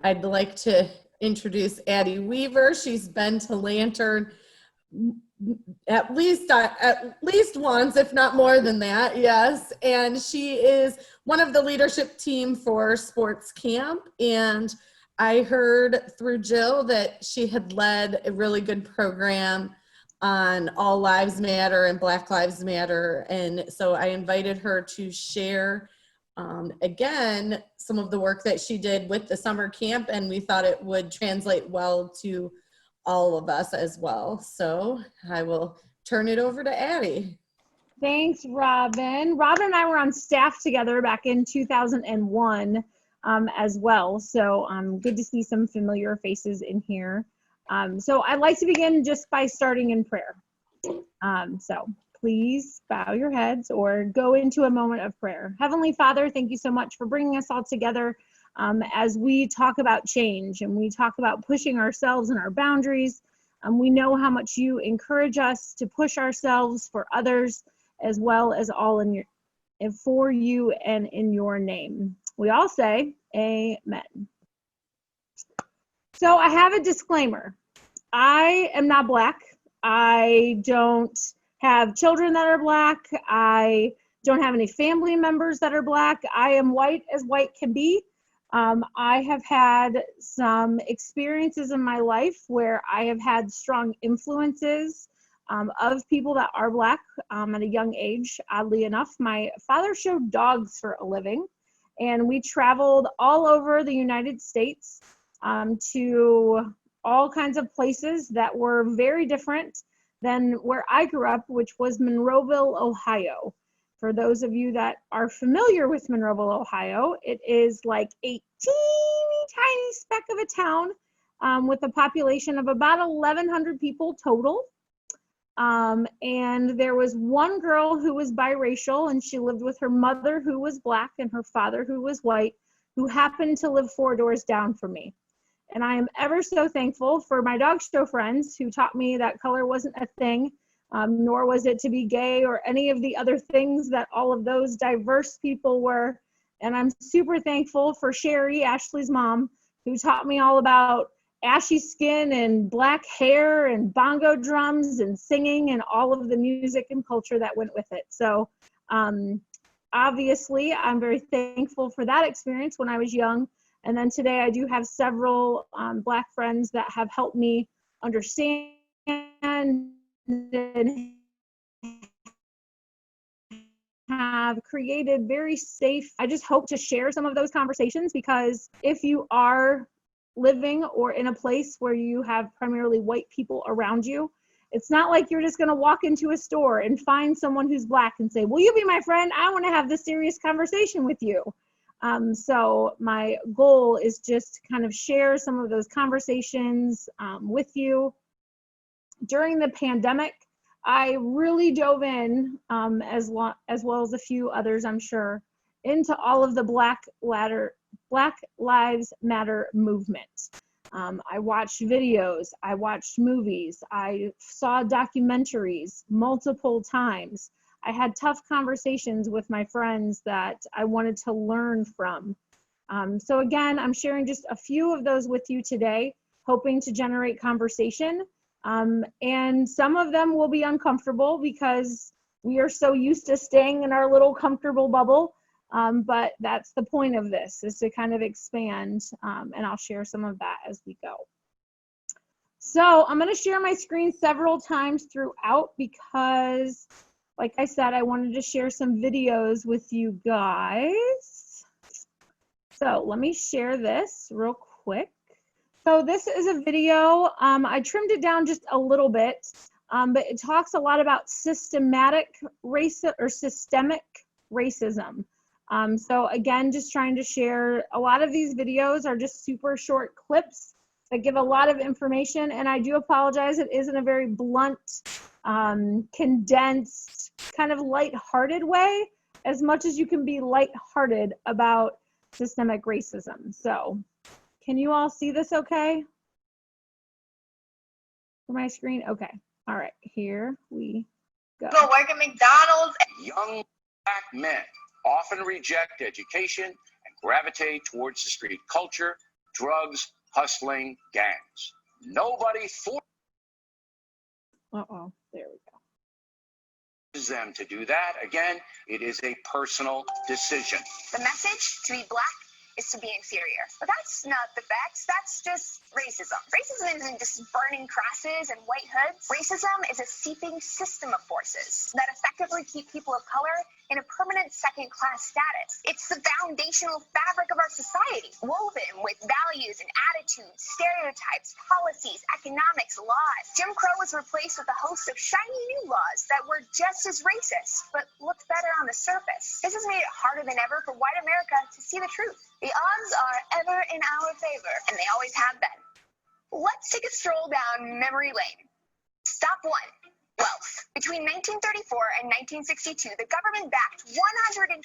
I'd like to introduce Addie Weaver. She's been to Lantern at least once, if not more than that. Yes, and she is one of the leadership team for sports camp. And I heard through Jill that she had led a really good program on All Lives Matter and Black Lives Matter. And so I invited her to share again some of the work that she did with the summer camp, and we thought it would translate well to all of us as well. So I will turn it over to Addie. Thanks, Robin. Robin and I were on staff together back in 2001 as well. So good to see some familiar faces in here. So I'd like to begin just by starting in prayer. So please bow your heads or go into a moment of prayer. Heavenly Father, thank you so much for bringing us all together as we talk about change and we talk about pushing ourselves and our boundaries. We know how much you encourage us to push ourselves for others as well as all in your, for you and in your name. We all say amen. So I have a disclaimer. I am not Black. I don't have children that are Black. I don't have any family members that are Black. I am white as white can be. I have had some experiences in my life where I have had strong influences of people that are Black at a young age. Oddly enough, my father showed dogs for a living, and we traveled all over the United States to all kinds of places that were very different than where I grew up, which was Monroeville, Ohio. For those of you that are familiar with Monroeville, Ohio, it is like a teeny tiny speck of a town with a population of about 1,100 people total. And there was one girl who was biracial, and she lived with her mother who was Black and her father who was white, who happened to live 4 doors down from me. And I am ever so thankful for my dog show friends who taught me that color wasn't a thing, nor was it to be gay or any of the other things that all of those diverse people were. And I'm super thankful for Sherry, Ashley's mom, who taught me all about ashy skin and Black hair and bongo drums and singing and all of the music and culture that went with it. So obviously, I'm very thankful for that experience when I was young. And then today I do have several Black friends that have helped me understand and have created very safe. I just hope to share some of those conversations, because if you are living or in a place where you have primarily white people around you, it's not like you're just going to walk into a store and find someone who's Black and say, will you be my friend? I want to have this serious conversation with you. So my goal is just to kind of share some of those conversations with you. During the pandemic, I really dove in, as well as a few others, I'm sure, into all of the Black Lives Matter movement. I watched videos, I watched movies, I saw documentaries multiple times. I had tough conversations with my friends that I wanted to learn from. So again, I'm sharing just a few of those with you today, hoping to generate conversation. And some of them will be uncomfortable because we are so used to staying in our little comfortable bubble. But that's the point of this, is to kind of expand, and I'll share some of that as we go. So I'm going to share my screen several times throughout because, like I said, I wanted to share some videos with you guys. So let me share this real quick. So this is a video. I trimmed it down just a little bit, but it talks a lot about systemic racism. So again, just trying to share, a lot of these videos are just super short clips that give a lot of information, and I do apologize, it isn't a very blunt, condensed, kind of lighthearted way, as much as you can be lighthearted about systemic racism. So can you all see this okay? For my screen? Okay. All right, here we go. Go work at McDonald's. Young Black men often reject education and gravitate towards the street culture drugs hustling gangs. Nobody forces Uh-oh, there we go. them to do that. Again, it is a personal decision. The message, to be black is to be inferior. But that's not the facts. That's just racism. Racism isn't just burning crosses and white hoods. Racism is a seeping system of forces that effectively keep people of color in a permanent second-class status. It's the foundational fabric of our society, woven with values and attitudes, stereotypes, policies, economics, laws. Jim Crow was replaced with a host of shiny new laws that were just as racist, but looked better on the surface. This has made it harder than ever for white America to see the truth. The odds are ever in our favor, and they always have been. Let's take a stroll down memory lane. Stop one. Wealth. Between 1934 and 1962, the government backed $120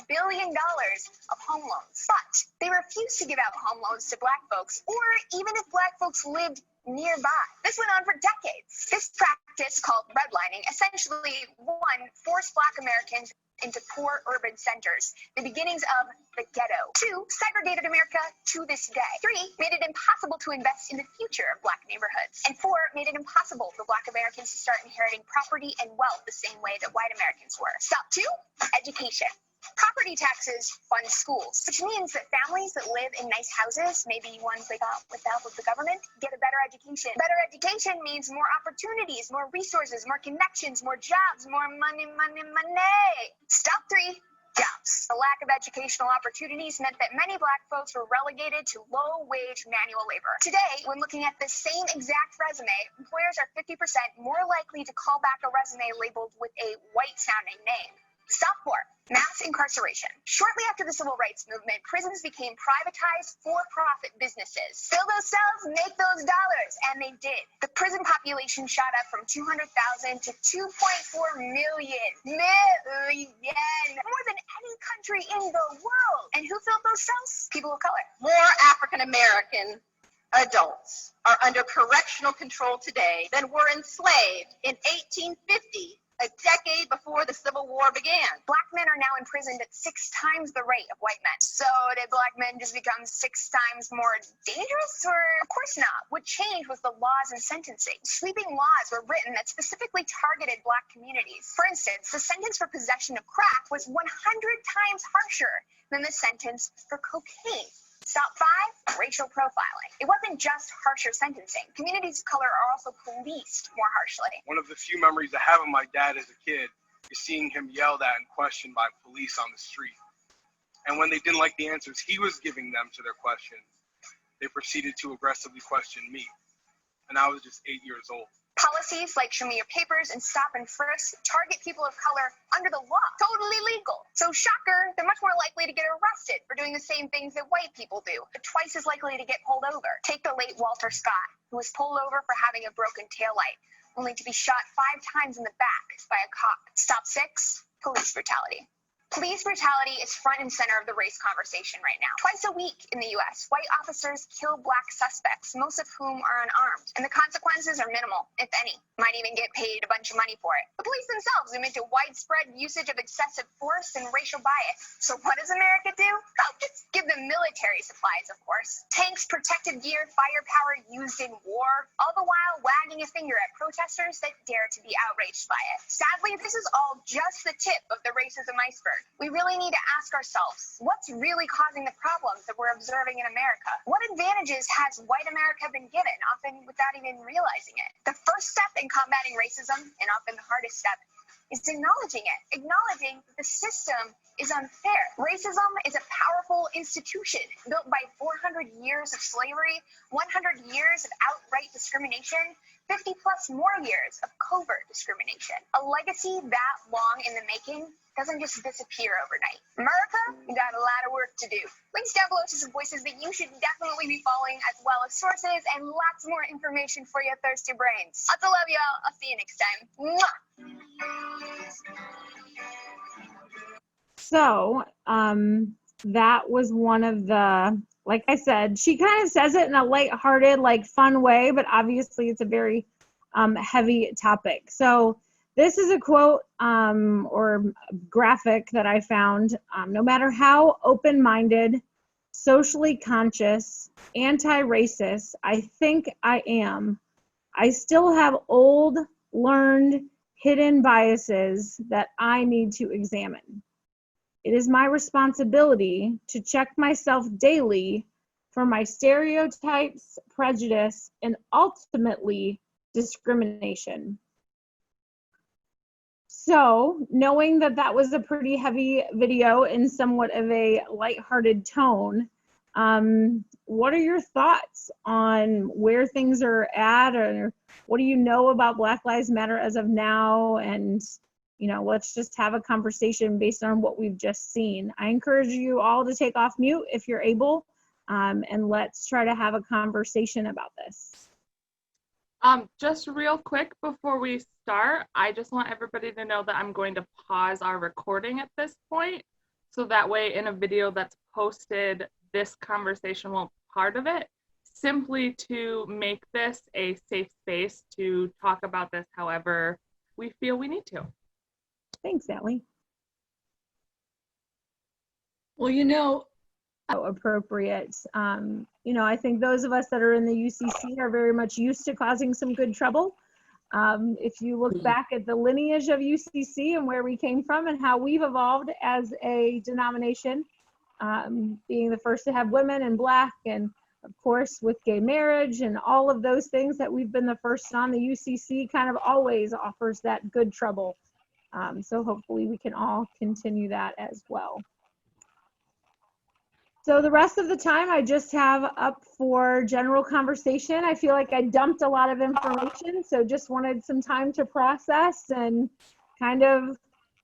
billion of home loans. But they refused to give out home loans to black folks, or even if black folks lived nearby. This went on for decades. This practice, called redlining, essentially, one, forced black Americans into poor urban centers, the beginnings of the ghetto. Two, segregated America to this day. Three, made it impossible to invest in the future of black neighborhoods. And four, made it impossible for black Americans to start inheriting property and wealth the same way that white Americans were. Stop two, education. Property taxes fund schools, which means that families that live in nice houses, maybe ones they got with the help of the government, get a better education. Better education means more opportunities, more resources, more connections, more jobs, more money, money, money. Stop three, jobs. The lack of educational opportunities meant that many black folks were relegated to low-wage manual labor. Today, when looking at the same exact resume, employers are 50% more likely to call back a resume labeled with a white-sounding name. Stop four, mass incarceration. Shortly after the civil rights movement, prisons became privatized for-profit businesses. Fill those cells, make those dollars, and they did. The prison population shot up from 200,000 to 2.4 million. More than any country in the world. And who filled those cells? People of color. More African American adults are under correctional control today than were enslaved in 1850. A decade before the Civil War began. Black men are now imprisoned at 6 times the rate of white men. So did black men just become 6 times more dangerous? Or of course not. What changed was the laws and sentencing. Sweeping laws were written that specifically targeted black communities. For instance, the sentence for possession of crack was 100 times harsher than the sentence for cocaine. Stop five, racial profiling. It wasn't just harsher sentencing. Communities of color are also policed more harshly. One of the few memories I have of my dad as a kid is seeing him yelled at and questioned by police on the street. And when they didn't like the answers he was giving them to their questions, they proceeded to aggressively question me. And I was just 8 years old. Policies like Show Me Your Papers and Stop and Frisk target people of color under the law. Totally legal. So shocker, they're much more likely to get arrested for doing the same things that white people do, but twice as likely to get pulled over. Take the late Walter Scott, who was pulled over for having a broken taillight, only to be shot 5 times in the back by a cop. Stop six, police brutality. Police brutality is front and center of the race conversation right now. Twice a week in the U.S., white officers kill black suspects, most of whom are unarmed. And the consequences are minimal, if any. Might even get paid a bunch of money for it. The police themselves admit to widespread usage of excessive force and racial bias. So what does America do? Well, just give them military supplies, of course. Tanks, protective gear, firepower used in war, all the while wagging a finger at protesters that dare to be outraged by it. Sadly, this is all just the tip of the racism iceberg. We really need to ask ourselves, what's really causing the problems that we're observing in America? What advantages has white America been given, often without even realizing it? The first step in combating racism, and often the hardest step, is acknowledging it, acknowledging that the system is unfair. Racism is a powerful institution built by 400 years of slavery, 100 years of outright discrimination, 50 plus more years of covert discrimination. A legacy that long in the making doesn't just disappear overnight. America, you got a lot of work to do. Links down below to some voices that you should definitely be following, as well as sources and lots more information for your thirsty brains. Lots of love, y'all. I'll see you next time. Mwah! So, that was one of the, like I said, she kind of says it in a lighthearted, like fun way, but obviously it's a very heavy topic. So this is a quote or graphic that I found. No matter how open-minded socially conscious, anti-racist. I think I am. I still have old, learned, hidden biases that I need to examine. It is my responsibility to check myself daily for my stereotypes, prejudice, and ultimately discrimination. So, knowing that that was a pretty heavy video in somewhat of a lighthearted tone, what are your thoughts on where things are at, or what do you know about Black Lives Matter as of now? And, you know, let's just have a conversation based on what we've just seen. I encourage you all to take off mute if you're able, and let's try to have a conversation about this. Just real quick before we start, I just want everybody to know that I'm going to pause our recording at this point, so that way in a video that's posted, this conversation won't be part of it, simply to make this a safe space to talk about this however we feel we need to. Thanks, Allie. Well, you know, Appropriate. You know, I think those of us that are in the UCC are very much used to causing some good trouble. If you look back at the lineage of UCC and where we came from and how we've evolved as a denomination, being the first to have women and Black, and of course with gay marriage and all of those things that we've been the first on, the UCC kind of always offers that good trouble. So hopefully we can all continue that as well. So the rest of the time I just have up for general conversation. I feel like I dumped a lot of information, so just wanted some time to process and kind of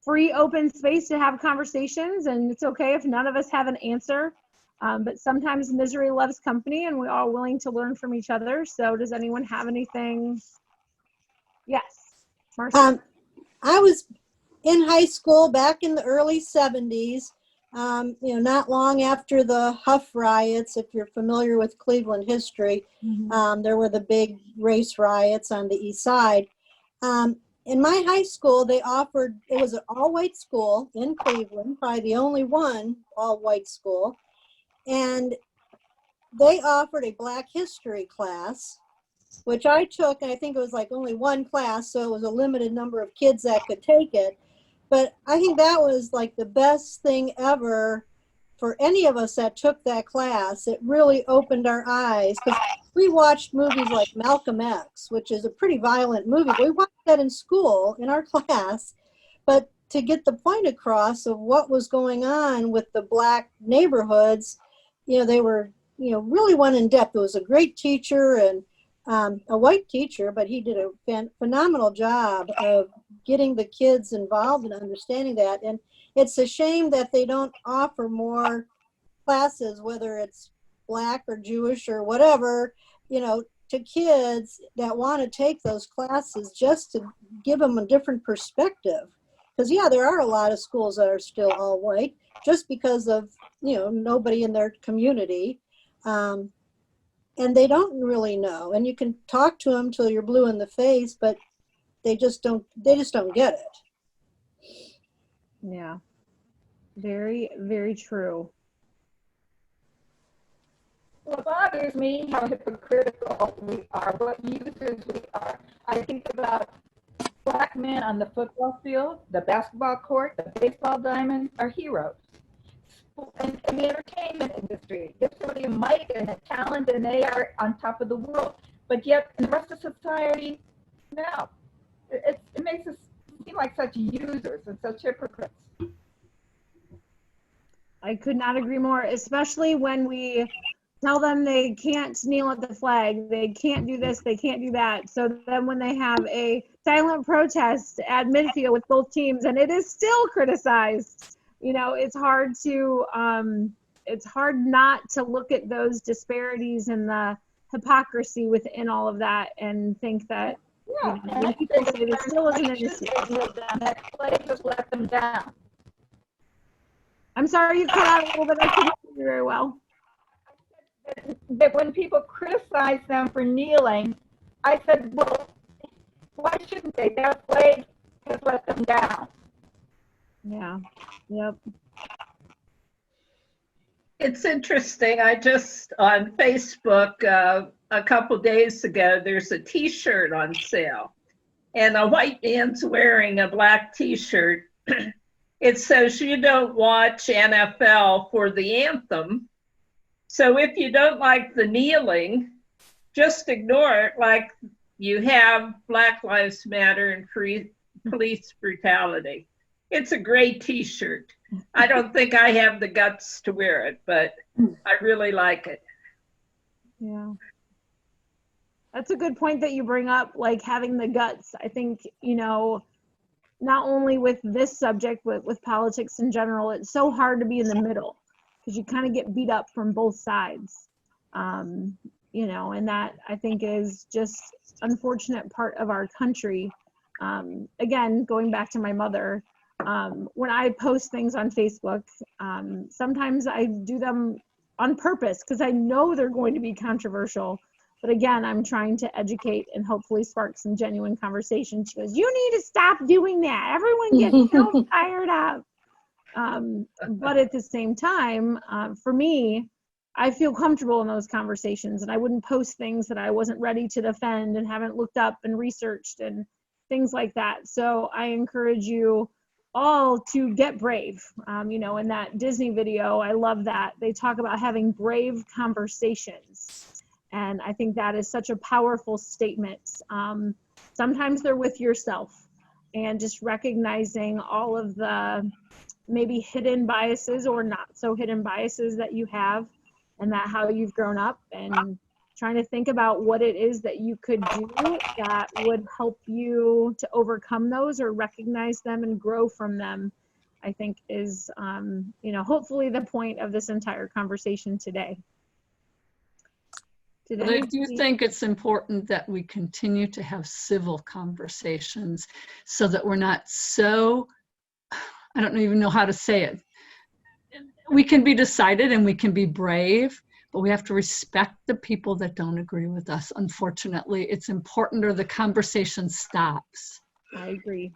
free open space to have conversations. And it's okay if none of us have an answer, but sometimes misery loves company and we're all willing to learn from each other. So does anyone have anything? Yes, Marcia. I was in high school back in the early 70s. You know, not long after the Huff riots, if you're familiar with Cleveland history, there were the big race riots on the east side. In my high school, they offered, it was an all-white school in Cleveland, probably the only one all-white school, and they offered a Black history class, which I took, and I think it was like only one class, so it was a limited number of kids that could take it. But I think that was like the best thing ever for any of us that took that class. It really opened our eyes, because we watched movies like Malcolm X, which is a pretty violent movie. We watched that in school, in our class. But to get the point across of what was going on with the Black neighborhoods, you know, they were, you know, really went in depth. It was a great teacher, and a white teacher, but he did a phenomenal job of getting the kids involved and understanding that. And it's a shame that they don't offer more classes, whether it's Black or Jewish or whatever, you know, to kids that want to take those classes, just to give them a different perspective. Because, yeah, there are a lot of schools that are still all white just because of, you know, nobody in their community. And they don't really know. And you can talk to them till you're blue in the face, but they just don't get it. Yeah, very, very true. what bothers me, how hypocritical we are, what users we are. I think about Black men on the football field, the basketball court, the baseball diamond are heroes. And in the entertainment industry, there's somebody a might and a talent, and they are on top of the world. But yet, in the rest of society, no. It makes us seem like such users and such hypocrites. I could not agree more, especially when we tell them they can't kneel at the flag, they can't do this, they can't do that. So then when they have a silent protest at midfield with both teams and it is still criticized, you know, it's hard not to look at those disparities and the hypocrisy within all of that and think that, Yeah, you know, when people say this still isn't an issue. That play just let them down. I'm sorry, you cut out a little bit. I couldn't hear you very well. That when people criticize them for kneeling, I said, well, why shouldn't they? Their flag has let them down. Yeah. Yep. It's interesting. I just on Facebook a couple days ago, there's a T-shirt on sale, and a white man's wearing a black T-shirt. It says you don't watch NFL for the anthem. So if you don't like the kneeling, just ignore it, like you have Black Lives Matter and police brutality. It's a great T-shirt. I don't think I have the guts to wear it, but I really like it. Yeah. That's a good point that you bring up, like having the guts. I think, you know, not only with this subject, but with politics in general, it's so hard to be in the middle because you kind of get beat up from both sides. You know, and that I think is just unfortunate part of our country. Again, going back to my mother, when I post things on Facebook, sometimes I do them on purpose because I know they're going to be controversial. But again, I'm trying to educate and hopefully spark some genuine conversation. She goes, "You need to stop doing that. Everyone gets so fired up." But at the same time, for me, I feel comfortable in those conversations, and I wouldn't post things that I wasn't ready to defend and haven't looked up and researched and things like that. So I encourage you all to get brave. You know, in that Disney video, I love that they talk about having brave conversations. And I think that is such a powerful statement. Sometimes they're with yourself, and just recognizing all of the maybe hidden biases or not so hidden biases that you have, and that how you've grown up, and trying to think about what it is that you could do that would help you to overcome those or recognize them and grow from them, I think is, you know, hopefully the point of this entire conversation today. But I do think it's important that we continue to have civil conversations so that we're not so, I don't even know how to say it. We can be decided and we can be brave, but we have to respect the people that don't agree with us. Unfortunately, it's important or the conversation stops. I agree.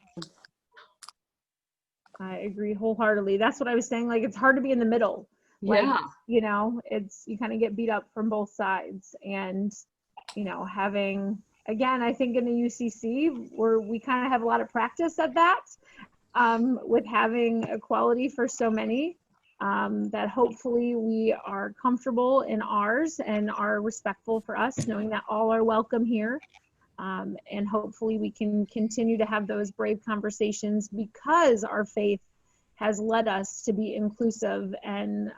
I agree wholeheartedly. That's what I was saying. Like, it's hard to be in the middle. Like, Yeah. you know, it's, you kind of get beat up from both sides. And, you know, having, again, I think in the UCC, where we kind of have a lot of practice at that, with having equality for so many, that hopefully we are comfortable in ours and are respectful for us, knowing that all are welcome here. And hopefully we can continue to have those brave conversations because our faith has led us to be inclusive and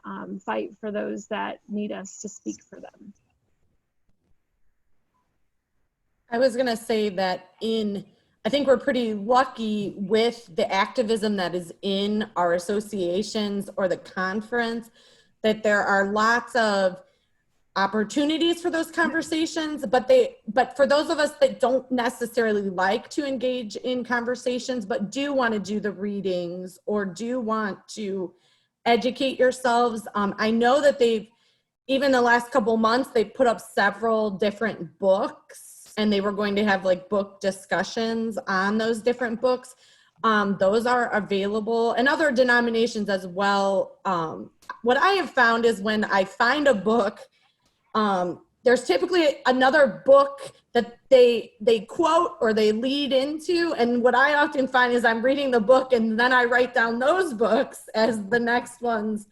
fight for those that need us to speak for them. I was going to say that I think we're pretty lucky with the activism that is in our associations or the conference, that there are lots of opportunities for those conversations, but for those of us that don't necessarily like to engage in conversations, but do want to do the readings or do want to educate yourselves. I know that even the last couple months, they put up several different books, and they were going to have like book discussions on those different books. Those are available, and other denominations as well. What I have found is when I find a book, there's typically another book that they quote or they lead into. And what I often find is I'm reading the book and then I write down those books as the next ones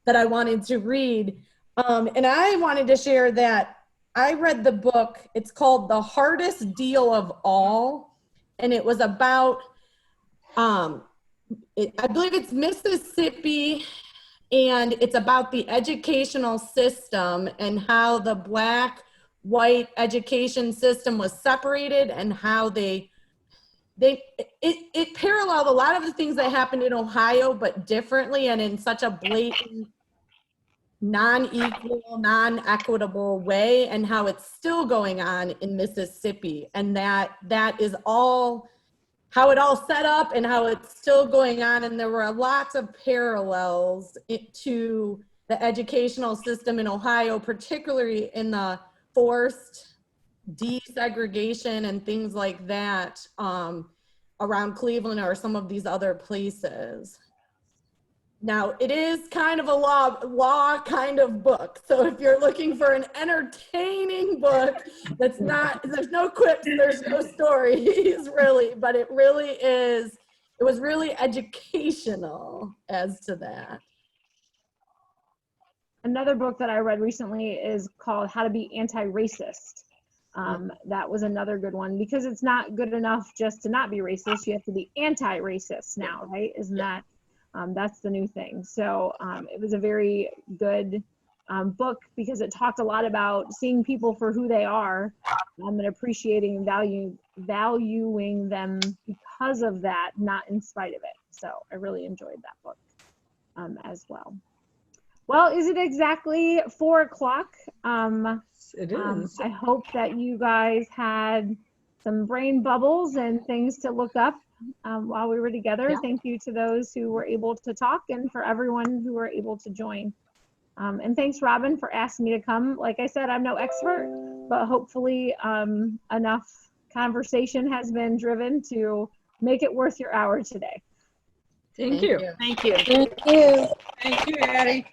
that I wanted to read. And I wanted to share that I read the book. It's called The Hardest Deal of All. And it was about, I believe it's Mississippi, and it's about the educational system and how the Black-white education system was separated, and how it paralleled a lot of the things that happened in Ohio, but differently and in such a blatant, non-equal, non-equitable way, and how it's still going on in Mississippi. And that is all how it all set up and how it's still going on. And there were lots of parallels to the educational system in Ohio, particularly in the forced desegregation and things like that, around Cleveland or some of these other places. Now, it is kind of a law kind of book. So if you're looking for an entertaining book that's not, there's no quips, there's no stories really, but it was really educational as to that. Another book that I read recently is called How to Be Anti-Racist. That was another good one, because it's not good enough just to not be racist. You have to be anti-racist now, right? Isn't that, that's the new thing. So it was a very good book, because it talked a lot about seeing people for who they are, and appreciating and valuing them because of that, not in spite of it. So I really enjoyed that book as well. Well, is it exactly 4 o'clock? It is. I hope that you guys had some brain bubbles and things to look up while we were together. Yeah. Thank you to those who were able to talk, and for everyone who were able to join. And thanks, Robin, for asking me to come. Like I said, I'm no expert, but hopefully enough conversation has been driven to make it worth your hour today. Thank you. Thank you. Thank you. Thank you, Addie.